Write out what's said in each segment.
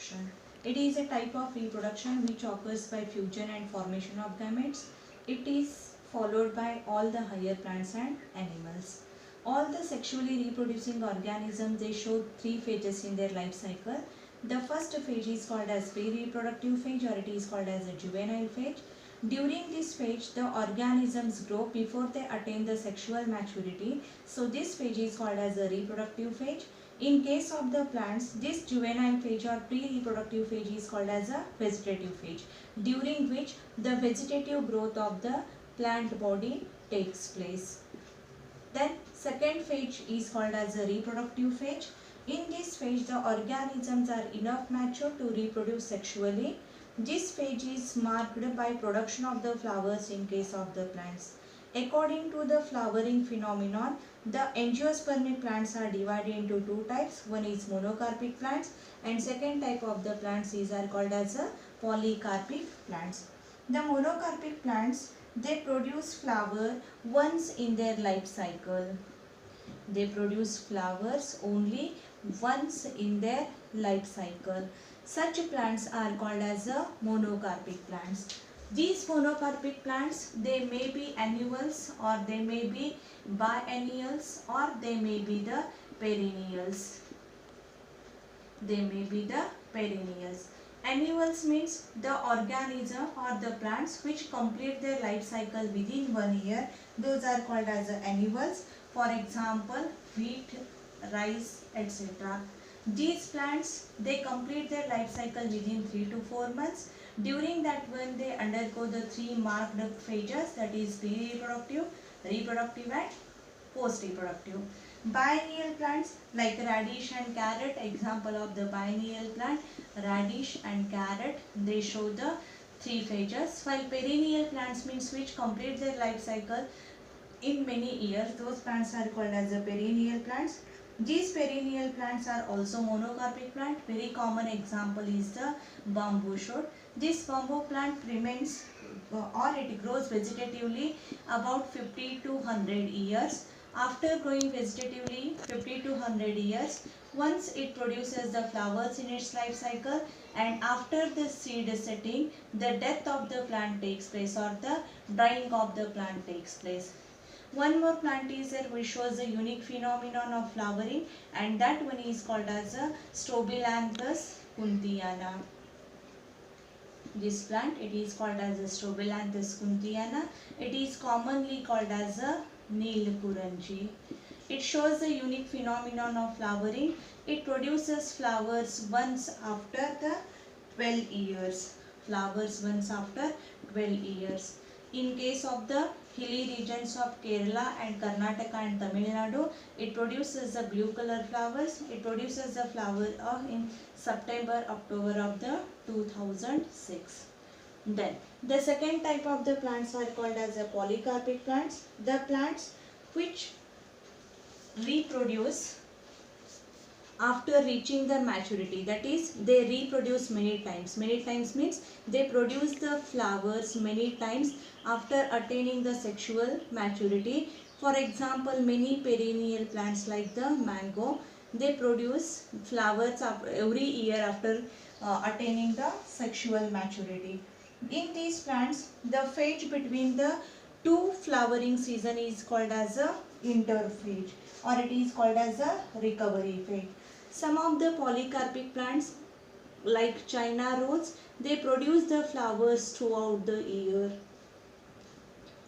reproduction. It is a type of reproduction which occurs by fusion and formation of gametes. It is followed by all the higher plants and animals. All the sexually reproducing organisms, they show three phases in their life cycle. The first phase is called as pre-reproductive phase, or it is called as a juvenile phase. During this phase, the organisms grow before they attain the sexual maturity. So this phase is called as a reproductive phase. In case of the plants, this juvenile phase or pre-reproductive phase is called as a vegetative phase, during which the vegetative growth of the plant body takes place. Then second phase is called as a reproductive phase. In this phase, the organisms are enough mature to reproduce sexually. This phase is marked by production of the flowers in case of the plants. According to the flowering phenomenon, the angiospermic plants are divided into two types. One is monocarpic plants, and second type of the plants are called as a polycarpic plants. The monocarpic plants, they produce flower once in their life cycle. They produce flowers only once in their life cycle. Such plants are called as a monocarpic plants. These monocarpic plants, they may be annuals, or they may be biennials, or they may be the perennials. They may be the perennials. Annuals means the organism or the plants which complete their life cycle within 1 year. Those are called as annuals. For example, wheat, rice, etc. These plants, they complete their life cycle within 3 to 4 months. During that one, they undergo the three marked phases, that is pre-reproductive, reproductive and post-reproductive. Biennial plants like radish and carrot, example of the biennial plant, radish and carrot, they show the three phases. While perennial plants means which complete their life cycle in many years, those plants are called as a perennial plants. These perennial plants are also monocarpic plant. Very common example is the bamboo shoot. This bamboo plant remains or it grows vegetatively about 50 to 100 years. After growing vegetatively 50 to 100 years, once it produces the flowers in its life cycle, and after the seed setting, the death of the plant takes place, or the dying of the plant takes place. One more plant is there which shows a unique phenomenon of flowering, and that one is called as a Strobilanthes kunthiana. This plant, it is called as a Strobilanthes kunthiana. It is commonly called as a Neelkuranji. It shows a unique phenomenon of flowering. It produces flowers once after the 12 years. Flowers once after 12 years. In case of the hilly regions of Kerala and Karnataka and Tamil Nadu, it produces the blue color flowers. It produces the flower in September, October of the 2006. Then the second type of the plants are called as a polycarpic plants. The plants which reproduce after reaching the maturity, that is they reproduce many times. Many times means they produce the flowers many times after attaining the sexual maturity. For example, many perennial plants like the mango, they produce flowers every year after attaining the sexual maturity. In these plants, the phase between the two flowering season is called as a interphase, or it is called as a recovery phase. Some of the polycarpic plants like China rose, they produce the flowers throughout the year.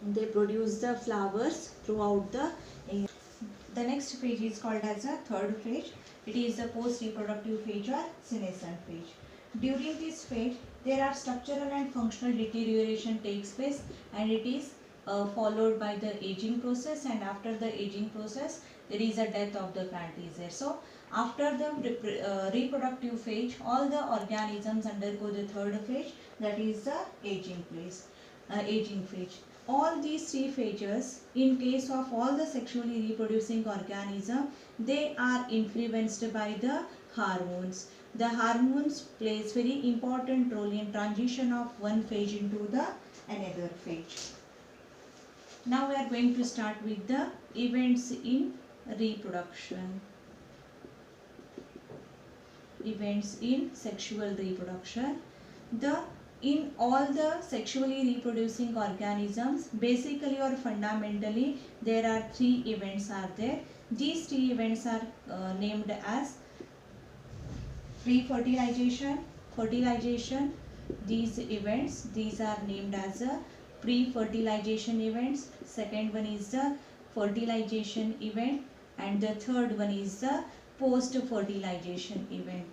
They produce the flowers throughout the year. The next phase is called as a third phase. It is the post-reproductive phase or senescent phase. During this phase, there are structural and functional deterioration takes place, and it is followed by the aging process, and after the aging process, there is a death of the plant is there. So, after the reproductive phase, all the organisms undergo the third phase, that is the aging phase. All these three phases, in case of all the sexually reproducing organism, they are influenced by the hormones. The hormones plays very important role in transition of one phase into the another phase. Now we are going to start with the events in reproduction. events in sexual reproduction. In all the sexually reproducing organisms, basically or fundamentally, there are three events are there. These three events are named as pre-fertilization, fertilization. These events, these are named as a pre-fertilization events. Second one is the fertilization event, and the third one is the post-fertilization event.